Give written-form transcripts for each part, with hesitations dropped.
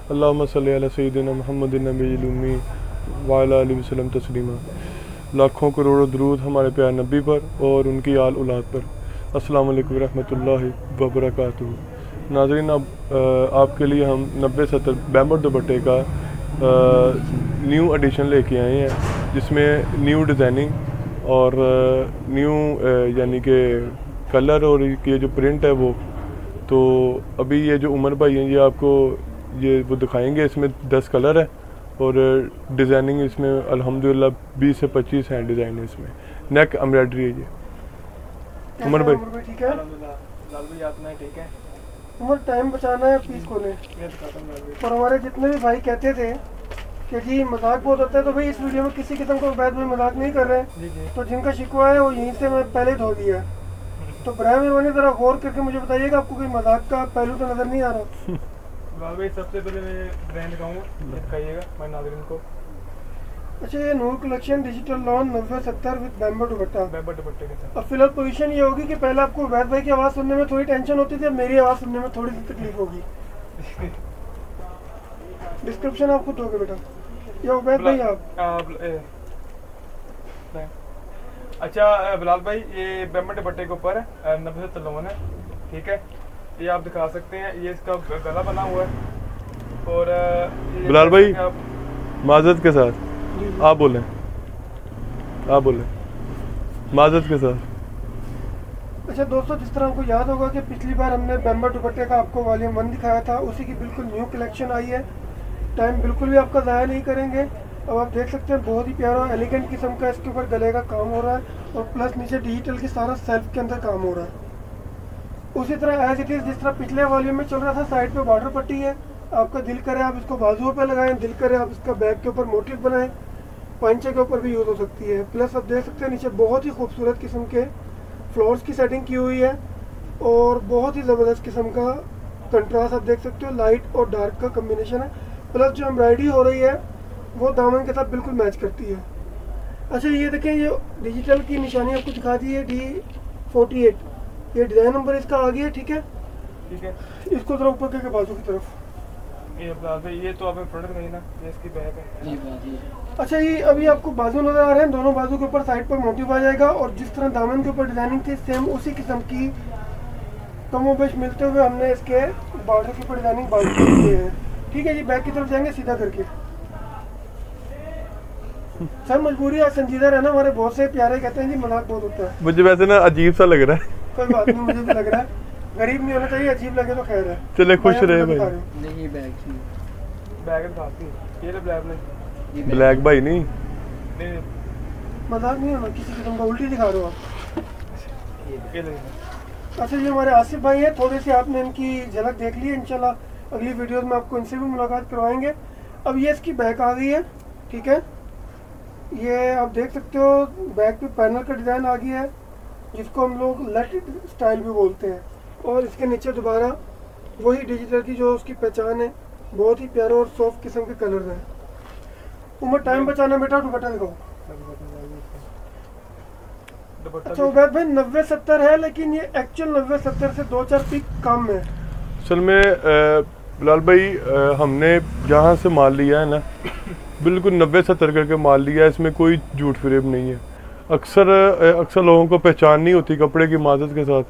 अल्लाहुम्मा सल्ली अला सय्यिदिना मुहम्मदिन नबील उम्मी व अला आलिहि वसल्लम तस्लीमा। लाखों करोड़ों दरूद हमारे प्यारे नबी पर और उनकी आल औलाद पर। अस्सलामु अलैकुम रहमतुल्लाहि व बरकातुहू। नाज़रीन, अब आपके लिए हम 90-70 बैम्बू दुपट्टे का न्यू एडिशन लेके आए हैं, जिसमें न्यू डिज़ाइनिंग और न्यू यानी कि कलर और ये जो प्रिंट है वो। तो अभी ये जो उमर भाई हैं ये आपको ये वो दिखाएंगे। इसमें 10 कलर है और डिज़ाइनिंग इसमें अल्हम्दुलिल्लाह 20 से 25 हैं डिज़ाइन है इसमें। नेक एम्ब्रॉयडरी है ये। उमर भाई ठीक है, लाल भाई आप नहीं ठीक है। उमर टाइम बचाना है पीस को ले। और हमारे जितने भी भाई कहते थे कि जी मजाक बहुत होता है, तो भाई इस वीडियो में किसी किस्म का उबैद भाई मजाक नहीं कर रहे हैं। तो जिनका शिकवा है वो यहीं से मैं पहले धो दिया है। तो बराए मेहरबानी ज़रा गौर करके मुझे बताइएगा, आपको कोई मजाक का पहलू तो नज़र नहीं आ रहा। लाल भाई सबसे पहले मैं ब्रांड दिखाऊंगा, दिखाइएगा हमारे नाज़रीन को। अच्छा, ये Noor collection digital lawn 90-70 with bamboo dupatta. Bamboo दुपट्टे के साथ। अब फिलहाल पोजीशन ये होगी कि पहले आपको उबैद भाई की आवाज़ सुनने में थोड़ी टेंशन होती थी, अब मेरी आवाज़ सुनने में थोड़ी सी तकलीफ होगी। डिस्क्रिप्शन आप खुद दोगे बेटा या उबैद भाई आप? अच्छा बिलाल भाई, ये बैम्बू दुपट्टे के ऊपर है 90-70 लोन है, ठीक है। ये आप दिखा सकते हैं, ये इसका गला बना हुआ है। और बिलाल भाई माजरत के साथ आप बोलें, माजरत के साथ। अच्छा दोस्तों, जिस तरह आपको याद होगा कि पिछली बार हमने बैम्बू दुपट्टे का आपको वॉल्यूम 1 दिखाया था, उसी की बिल्कुल न्यू कलेक्शन आई है। टाइम बिल्कुल भी आपका ज़ाया नहीं करेंगे। अब आप देख सकते हैं बहुत ही प्यारा एलिगेंट किस्म का इसके ऊपर गले का काम हो रहा है और प्लस नीचे डिजिटल की सारा सेल्फ के अंदर काम हो रहा है। उसी तरह एज इट इज़ जिस तरह पिछले वॉल्यूम में चल रहा था, साइड पे बॉर्डर पट्टी है। आपका दिल करे आप इसको बाजुओं पे लगाएं, दिल करे आप इसका बैक के ऊपर मोटिव बनाएं, पंचे के ऊपर भी यूज़ हो सकती है। प्लस आप देख सकते हैं नीचे बहुत ही खूबसूरत किस्म के फ्लोर्स की सेटिंग की हुई है और बहुत ही ज़बरदस्त किस्म का कंट्रास्ट आप देख सकते हो, लाइट और डार्क का कम्बिनेशन है। प्लस जो एम्ब्रॉयडरी हो रही है वो दामन के साथ बिल्कुल मैच करती है। अच्छा, ये देखें, ये डिजिटल की निशानी आपको दिखा दी है D48, ये डिज़ाइन नंबर इसका आ गया है, ठीक है। ठीक है, इसको जरा ऊपर करके बाजू की तरफ। ये तो आपने प्रोडक्ट नहीं ना, ये इसकी बैक है। अच्छा, ये अभी आपको बाजू नजर आ रहे हैं, दोनों बाजू के ऊपर साइड पर मोटिव आ जाएगा और जिस तरह दामन के ऊपर डिजाइनिंग थी सेम उसी किस्म की कमोबेश मिलते हुए हमने इसके बॉर्डर के ऊपर डिजाइनिंग बाजू की है। ठीक है जी, बैक की तरफ जाएंगे सीधा करके। सर मजबूरी है, संजीदा रहना। हमारे बहुत से प्यारे कहते हैं जी मजाक बहुत होता है। मुझे वैसे ना अजीब सा लग रहा है। कोई बात नहीं, मुझे भी लग रहा है। गरीब नहीं होना चाहिए, अजीब लगे तो खैर है। चले खुश रहे भाई। नहीं बैग दिखाती है, ये ब्लैक नहीं, ब्लैक भाई नहीं, मजाक नहीं होना किसी किस्म का, उल्टी दिखा रहे हो आप। ये ले। अच्छा, ये हमारे आसिफ भाई है, थोड़ी सी आपने इनकी झलक देख ली है। इंशाल्लाह अगली वीडियोस में आपको इनसे भी मुलाकात करवाएंगे। अब ये इसकी बैक आ गई है, ठीक है। ये आप देख सकते हो बैक पे पैनल का डिज़ाइन आ गया है, जिसको हम लोग लट स्टाइल भी बोलते हैं। और इसके नीचे दोबारा वही डिजिटल की जो उसकी पहचान है, बहुत ही प्यारे और सॉफ्ट किस्म के कलर हैं। उमर टाइम बचाना बेटा, दुपट्टा दिखाओ। अच्छा उबैद भाई, 90-70 है, लेकिन ये एक्चुअल 90-70 से 2-4 पिक कम है। असल में बिलाल भाई हमने जहाँ से माल लिया है ना, बिल्कुल 90-70 करके माल लिया है, इसमें कोई झूठ फरेब नहीं है। अक्सर लोगों को पहचान नहीं होती कपड़े की माजत के साथ,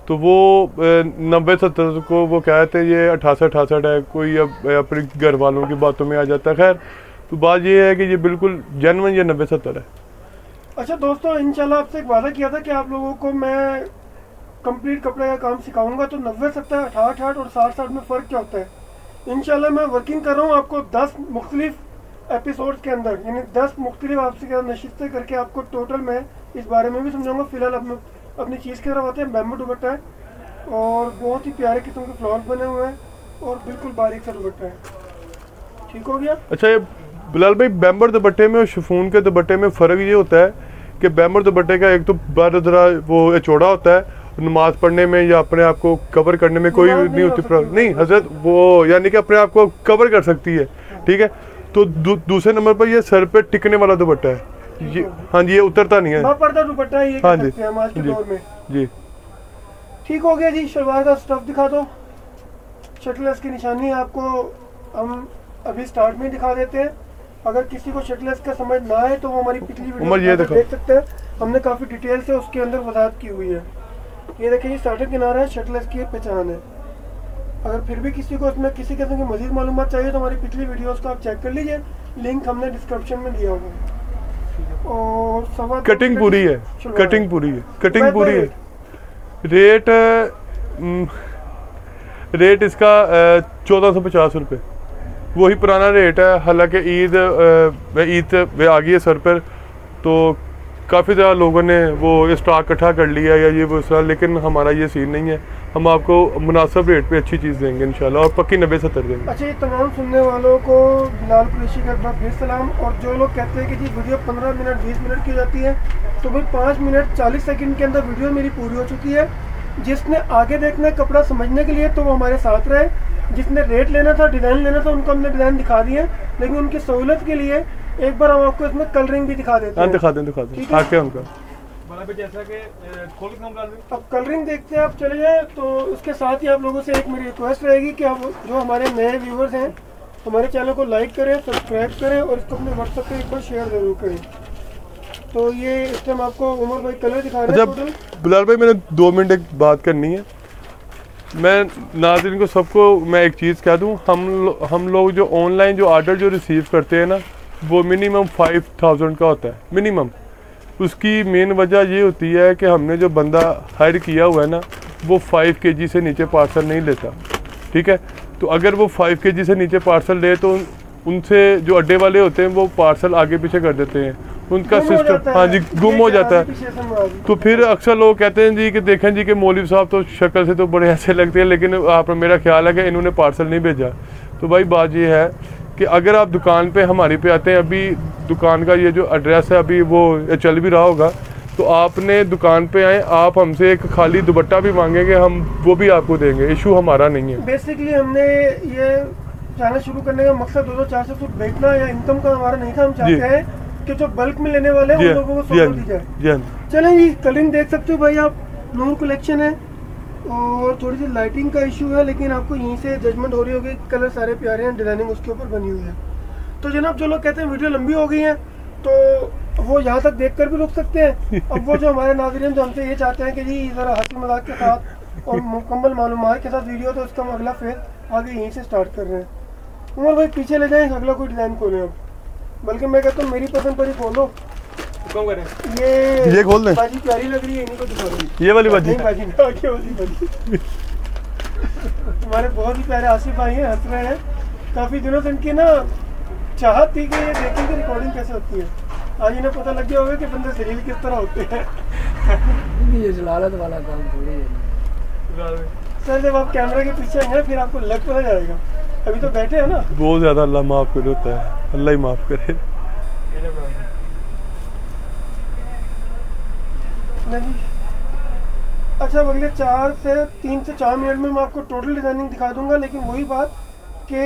तो वो 90-70 को वो कहते हैं ये 68-68 है, कोई अब अपने घर वालों की बातों में आ जाता है। खैर, तो बात ये है कि ये बिल्कुल जेन्युइन ये 90-70 है। अच्छा दोस्तों, इंशाल्लाह आपसे एक वादा किया था कि आप लोगों को मैं कंप्लीट कपड़े का काम सिखाऊंगा। तो 90-70, 68-68 और 60-60 में फ़र्क क्या होता है, इंशाल्लाह मैं वर्किंग कर रहा हूँ आपको 10 मुख्तलिफ एपिसोड्स के अंदर, यानी 10 मुख्तलिफ आपसे नशिस्तें करके आपको टोटल मैं इस बारे में भी समझाऊंगा। फिलहाल अपनी चीज़ की तरफ आते हैं। बैम्बू दुपट्टा है और बहुत ही प्यारे किस्म के फ्लावर्स बने हुए हैं और बिल्कुल बारीक सा दुपट्टा है। ठीक हो गया। अच्छा, ये बिलाल भाई बैम्बू दुपट्टे में और शिफॉन के दुपट्टे में फ़र्क ये होता है कि बैम्बू दुपट्टे का एक तो बार ज़रा वो चौड़ा होता है, नमाज पढ़ने में या अपने आप को कवर करने में कोई नहीं होती प्रॉब्लम नहीं हजरत, वो यानी कि अपने आप को कवर कर सकती है, ठीक है। तो दूसरे नंबर पर ये सर पे टिकने वाला दुपट्टा है, ये हाँ जी, ये उतरता नहीं है, पर्दा दुपट्टा है ये, हाँ जी आज के दौर में जी। ठीक हो गया जी। शलवार का स्टफ दिखा दो, शटलेस की निशानी है आपको हम अभी स्टार्ट में दिखा देते हैं। अगर किसी को शर्टलेस का समझ ना आए तो वो हमारी पिछली उमर वीडियो ये देखो। देख सकते हैं, हमने काफ़ी डिटेल से उसके अंदर वजाहत की हुई है। ये देखिए, ये स्टार्टर किनारा है, शर्टलेस की पहचान है। अगर फिर भी किसी को इसमें किसी किस्म की मज़ीद मालूमात चाहिए तो हमारी पिछली वीडियोस को आप चेक कर लीजिए, लिंक हमने डिस्क्रिप्शन में दिया होगा। और सवा कटिंग पूरी है, कटिंग पूरी है, कटिंग पूरी है। रेट इसका 1450 रुपये, वही पुराना रेट है। हालांकि ईद आ गई है सर पर, तो काफ़ी ज़्यादा लोगों ने वो स्टॉक इकट्ठा कर लिया या ये वो सर, लेकिन हमारा ये सीन नहीं है। हम आपको मुनासिब रेट पे अच्छी चीज़ देंगे इंशाल्लाह, और पक्की 90-70 देंगे। अच्छा, ये तमाम सुनने वालों को बिलाल कुरैशी का एक बार फिर सलाम। और जो लोग कहते हैं कि जी वीडियो 15 मिनट 20 मिनट की हो जाती है, तो भाई 5 मिनट 40 सेकंड के अंदर वीडियो मेरी पूरी हो चुकी है। जिसने आगे देखना है कपड़ा समझने के लिए तो वो हमारे साथ रहे, जिसने रेट लेना था, डिज़ाइन लेना था, उनको हमने डिज़ाइन दिखा दिए। लेकिन उनकी सहूलत के लिए एक बार हम आपको इसमें कलरिंग भी दिखा देते हैं। दिखा दें आके उनका। जैसा कि खोल के हम डाल दें। अब कलरिंग देखते हैं, आप चले जाए। तो उसके साथ ही आप लोगों से एक मेरी रिक्वेस्ट रहेगी कि आप जो हमारे नए व्यूवर्स हैं, हमारे चैनल को लाइक करें, सब्सक्राइब करें और इसको अपने व्हाट्सएप पे एक बार शेयर जरूर करें। तो ये इस टाइम आपको उमर भाई कलर दिखा रहे हैं। अच्छा बिलाल भाई, मैंने 2 मिनट एक बात करनी है। मैं नाज़रीन को सबको मैं एक चीज़ कह दूँ, हम लोग जो ऑनलाइन जो आर्डर जो रिसीव करते हैं ना, वो मिनिमम 5000 का होता है मिनिमम। उसकी मेन वजह ये होती है कि हमने जो बंदा हायर किया हुआ है ना, वो 5 kg से नीचे पार्सल नहीं लेता, ठीक है। तो अगर वो 5 kg से नीचे पार्सल ले तो उनसे जो अड्डे वाले होते हैं वो पार्सल आगे पीछे कर देते हैं, उनका सिस्टम हाँ जी गुम हो जाता है। तो फिर अक्सर लोग कहते हैं जी कि देखें जी कि मौलवी साहब तो शक्ल से तो बड़े अच्छे लगते हैं, लेकिन आप मेरा ख्याल है कि इन्होंने पार्सल नहीं भेजा। तो भाई बात ये है कि अगर आप दुकान पे हमारी पे आते हैं, अभी दुकान का ये जो एड्रेस है अभी वो चल भी रहा होगा, तो आपने दुकान पे आए, आप हमसे एक खाली दुपट्टा भी मांगेंगे, हम वो भी आपको देंगे, इशू हमारा नहीं है। बेसिकली हमने ये चैनल शुरू करने का मकसद 200-400 फुट बेचना या इनकम का हमारा नहीं था। हम चाहते हैं कि जो बल्क में लेने वाले हैं उन लोगों को सहूलत दी जाए। चलें जी, कलरिंग देख सकते हो भाई आप, नूर कलेक्शन है और थोड़ी सी लाइटिंग का इशू है, लेकिन आपको यहीं से जजमेंट हो रही होगी। कलर सारे प्यारे हैं, डिजाइनिंग उसके ऊपर बनी हुई है। तो जनाब, जो लोग कहते हैं वीडियो लंबी हो गई है तो वो यहाँ तक देखकर भी रुक सकते हैं। अब वो जो हमारे नाज़रीन जो हमसे ये चाहते हैं कि जी ज़रा हंसी मजाक के साथ और मुकम्मल मालूमात के साथ वीडियो, तो उसका हम अगला फेज आगे यहीं से स्टार्ट कर रहे हैं। उमर भाई पीछे ले जाएं, अगला कोई डिज़ाइन खोलें अब, बल्कि मैं कहता हूँ मेरी पसंद पर ही खोलो। कम करें, ये खोल दें, बाजी प्यारी लग रही है, इन्हीं को दिखा दो। ये वाली बाजी हमारे बहुत ही प्यारे आसिफ भाई हैं, हंस रहे हैं। काफ़ी दिनों से इनकी ना चाहत थी कि ये देखें कि रिकॉर्डिंग कैसे होती है। आज इन्हें पता लग गया होगा कि बंदे जलील किस तरह होते हैं। ये जलालत वाला काम थोड़ी है। सर जब आप कैमरे के पीछे आएंगे फिर आपको लग पता जाएगा, अभी तो बैठे हैं ना। बहुत ज़्यादा अल्लाह माफ़ करे होता है, अल्लाह ही माफ़ करे। नहीं, अच्छा, अगले 3 से 4 मिनट में मैं आपको टोटल डिज़ाइनिंग दिखा दूंगा। लेकिन वही बात कि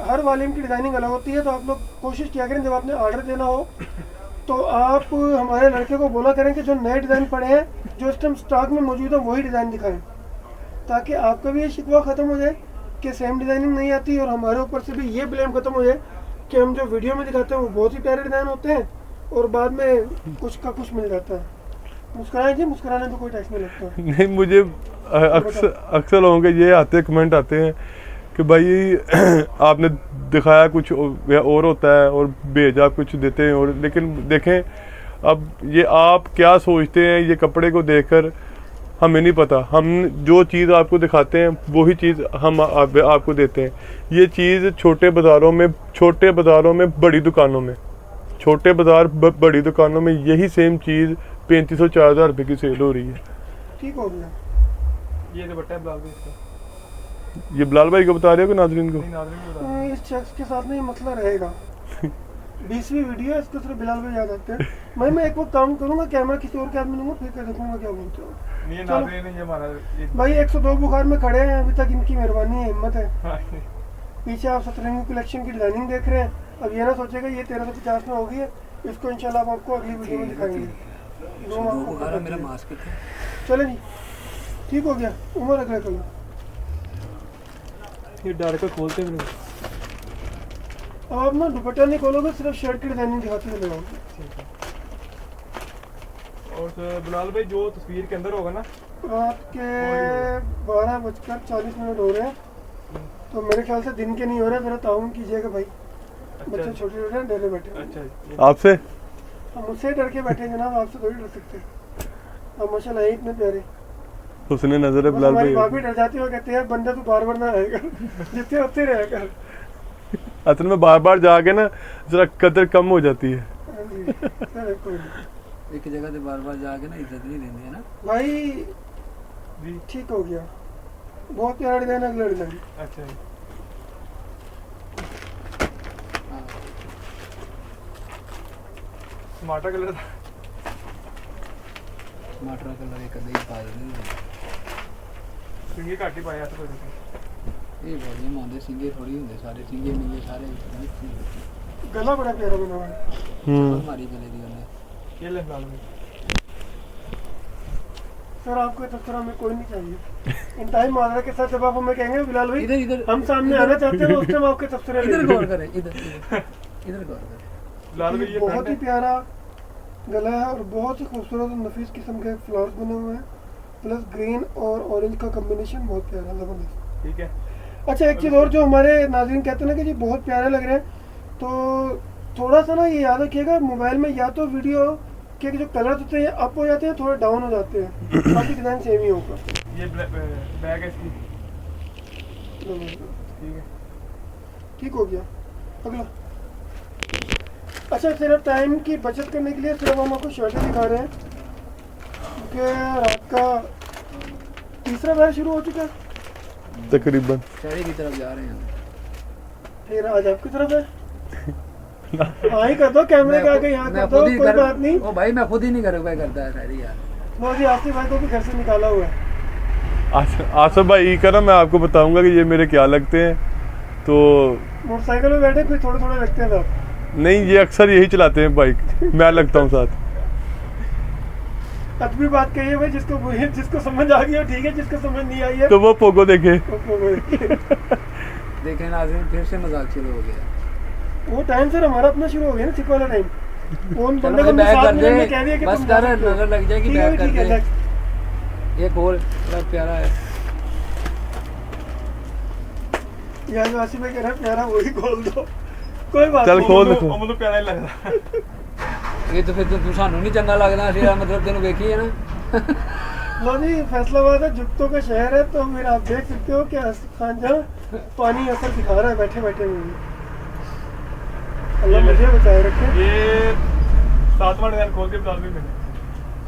हर वॉल्यूम की डिज़ाइनिंग अलग होती है, तो आप लोग कोशिश किया करें जब आपने ऑर्डर देना हो तो आप हमारे लड़के को बोला करें कि जो नए डिज़ाइन पड़े हैं, जो इस टाइम स्टॉक में मौजूद है, वही डिज़ाइन दिखाएं, ताकि आपका भी ये शिकवा ख़त्म हो जाए कि सेम डिज़ाइनिंग नहीं आती, और हमारे ऊपर से भी ये ब्लेम ख़त्म हो जाए कि हम जो वीडियो में दिखाते हैं वो बहुत ही प्यारे डिज़ाइन होते हैं और बाद में कुछ का कुछ मिल जाता है। मुस्कुराए जी, मुस्कुराने में कोई टैक्स नहीं लगता। नहीं, मुझे अक्सर लोगों के ये आते कमेंट आते हैं कि भाई आपने दिखाया कुछ और होता है और भेजा कुछ देते हैं और, लेकिन देखें अब ये आप क्या सोचते हैं ये कपड़े को देखकर, हमें नहीं पता। हम जो चीज़ आपको दिखाते हैं वही चीज़ हम आपको देते हैं। ये चीज़ छोटे बाज़ारों में बड़ी दुकानों में, छोटे बाज़ार बड़ी दुकानों में यही सेम चीज़ 3500-4000 रुपये की सेल हो रही है। ठीक हो गया। ये दुपट्टा ब्लाउज इसका, ये बिलाल भाई को बता रहे हो कि नाज़रीन को? इस शख्स के साथ में ये मसला रहेगा। 20वीं वीडियो है, इसको सिर्फ बिलाल भाई याद आते हैं। मैं एक वो काम करूंगा, कैमरा किसी और के हाथ में लूंगा, फिर कर देखूंगा क्या बोलते हो। भाई 102 बुखार में खड़े हैं अभी तक, इनकी मेहरबानी है, हिम्मत है। पीछे आप सतरंगी कलेक्शन की डिजाइनिंग देख रहे हैं। अब ये ना सोचेगा ये 1350 में हो गई है, इसको इंशाल्लाह हम आपको अगली वीडियो में दिखाएंगे। चले जी, ठीक हो गया। उमर अगला कल ये डायरेक्ट खोलते हैं। अब आप ना दुपट्टा नहीं खोलोगे, सिर्फ शर्ट की डिजाइनिंग दिखाते हुए लगाओगे। ठीक है। और बिलाल भाई जो तस्वीर के अंदर होगा ना, रात के 12:40 हो रहे हैं, तो मेरे ख्याल से दिन के नहीं हो रहे, मेरा ताउन कीजिएगा भाई। बच्चे छोटे छोटे हैं, डरे बैठे हैं। अच्छा जी। आपसे हम मुझसे डर के बैठे हैं जनाब, आपसे थोड़ी डर सकते हैं। अब माशाल्लाह है इतने प्यारे। हुस्न नजर है बस बिलाल हमारी भाई। भाभी डर जाती है, कहते हैं बंदा तू बार बार ना आएगा, जितने होते रहेगा। असल में बार बार जाके ना जरा कदर कम हो जाती है। हाँ जी, चलो कोई नहीं। एक जगह से बार बार जाके ना इज्जत नहीं देनी है ना भाई जी। ठीक हो गया, बहुत प्यारा डिजाइन, अगला डिजाइन। अच्छा जी। हाँ। टमाटर कलर था। टमाटर कलर एक अदे ही पा देने सिंगे घट ही पाए ऐसा कोई नहीं। ये वॉल्यूम आंदे सिंगे थोड़ी होंगे सारे सिंगे मिंगे सारे गला बड़ा प्यारा बना हुआ है। हमारी गले दी उन्हें ये ले बिलाल भाई। सर आपको ये तस्वीर में कोई नहीं चाहिए। इन टाइम माजरा के साथ जब आप हमें कहेंगे बिलाल भाई इधर इधर हम सामने आना चाहते हैं, उस टाइम आपके तस्वीरें इधर गौर करें, इधर इधर गौर करें। बिलाल भाई ये बहुत फ्रंट ही है। प्यारा गला है और बहुत ही खूबसूरत और नफीस किस्म के फ्लावर्स बने हुए हैं, प्लस ग्रीन और ऑरेंज का कॉम्बिनेशन बहुत प्यारा, जबरदस्त। ठीक है। अच्छा एक चीज़ और, जो हमारे नाज़रीन कहते हैं ना कि जी बहुत प्यारे लग रहे हैं, तो थोड़ा सा ना ये याद रखिएगा, मोबाइल में या तो वीडियो के जो कलर होते हैं अप हो जाते हैं, थोड़े डाउन हो जाते हैं, बाकी डिज़ाइन सेम ही होगा। ये बैग है इसकी। ठीक है। ठीक हो गया। अगला अच्छा, सिर्फ टाइम की बचत करने के लिए सिर्फ हम आपको शर्टें दिखा रहे हैं, क्योंकि रात का तीसरा मैच शुरू हो चुका है तकरीबन। शहरी की तरफ जा रहे हैं। फिर आज आपकी तरफ है। हाँ ही कर दो, कैमरे के आगे यहाँ कर दो, कोई बात नहीं। ओ भाई मैं खुद ही नहीं करता है शहरी यार। लो जी, आसिफ भाई को भी घर से निकाला हुआ है। आसिफ भाई का ना मैं आपको बताऊंगा कि ये मेरे क्या लगते हैं, तो मोटरसाइकिल में बैठे फिर थोड़े थोड़े लगते हैं साथ। नहीं, ये अक्सर यही चलाते हैं बाइक, मैं लगता हूँ साथ। अदबी बात कही भाई, जिसको समझ आ गई हो ठीक है, जिसको समझ नहीं आई है तो वो पोगो देखे। देखें नाज़रीन, फिर से मजाक शुरू हो गया। वो टाइम सर हमारा अपना शुरू हो गया ना, सिक वाला टाइम। वो उन बंदे चलो को बैक 7 कर मिनट में दे, कह दिया कि बस तुम कर, जा सकते हो। नजर लग जाएगी, ठीक है, बैक कर ठीक है, दे। next। ये खोल, बड़ा प्यारा है। यार जो आसिफ भाई कह रहे हैं प्यारा, वही खोल दो, कोई बात चल नहीं। खोल दो। ਉਹ ਮੈਨੂੰ ਪਿਆਰਾ ਹੀ ਲੱਗਦਾ। ये तो फिर तू सानू नहीं चंगा लगदा, फिर मतलब तेन वेखी है ना। लो जी, फैसलाबाद है, जुत्तों का शहर है, तो फिर आप देख सकते हो कि आसिफ खान जहाँ पानी असर दिखा रहा है बैठे बैठे हुए। अल्लाह मुझे बचाए रखे। ये 7वां डिजाइन खोल के बिलाल भाई मैंने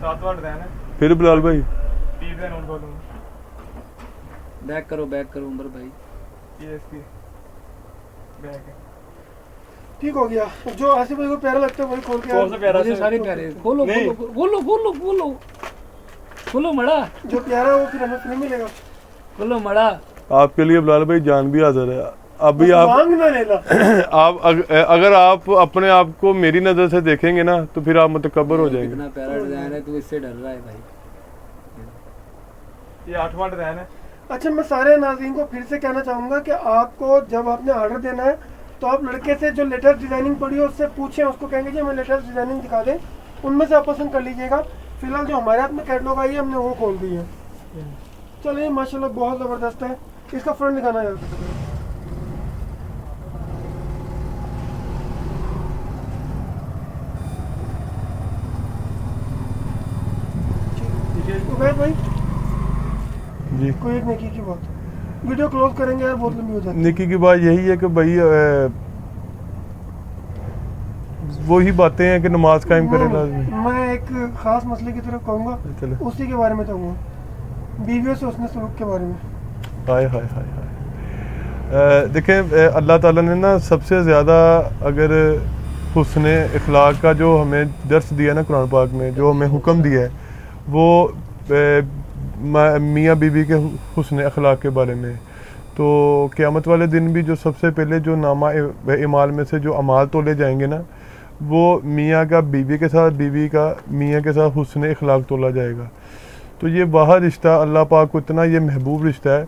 7वां डिजाइन है। फिर बिलाल भाई 30 डिजाइन और खोलूंगा। बैक करो उमर भाई। ये इसकी बैग है। ठीक हो गया। जो आसिफ भाई को प्यारा लगता है वही खोल के कौन सा प्यारा मुझे से? सारे प्यारे। खोलो नहीं। खोलो खोलो खोलो खोलो मड़ा, जो प्यारा है वो फिर हमें फ्री मिलेगा। खोलो मड़ा। आपके लिए बिलाल भाई जान भी हाजिर है। अभी बस आप मांग ना लेना। अगर आप अपने आप को मेरी नजर से देखेंगे ना, तो फिर आप मुतकब्बर हो जाएंगे। कितना प्यारा डिजाइन है, तू इससे डर रहा है भाई। ये 8वां डिजाइन है। अच्छा, मैं सारे नाज़रीन को फिर से कहना चाहूँगा कि आपको जब आपने ऑर्डर देना है तो आप लड़के से जो लेटेस्ट डिजाइनिंग पड़ी है उससे पूछें, उसको कहेंगे जी हमें लेटेस्ट डिजाइनिंग दिखा दें, उनमें से आप पसंद कर लीजिएगा। फिलहाल जो हमारे हाथ में कैटलॉग आई है हमने वो खोल दी है। चलिए माशाल्लाह बहुत ज़बरदस्त है। इसका फ्रंट दिखाना है। उबैद भाई जी, कोई एक नेकी की बात, वीडियो क्लोज करेंगे यार, बहुत लंबी हो जाती है। निकी की बात यही है कि भाई वही बातें हैं कि नमाज कायम करें लाज़मी। मैं एक खास मसले की तरफ कहूँगा, चलो। उसी के बारे में कहूँगा, बीवियों से उसने सलूक के बारे में। हाय हाय हाय हाय। देखें, अल्लाह ताला ने ना सबसे ज़्यादा अगर हुस्न इखलाक का जो हमें दर्स दिया ना कुरान पाक में, जो हमें हुक्म दिया है, वो मियाँ बीवी के हुस्न अखलाक के बारे में। तो क़यामत वाले दिन भी जो सबसे पहले जो नामा इमाल में से जो अमाल तोले जाएंगे ना, वो मियाँ का बीवी के साथ, बीवी का मियाँ के साथ हुस्न इखलाक तोला जाएगा। तो ये वाह रिश्ता अल्लाह पाक को इतना ये महबूब रिश्ता है,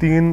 3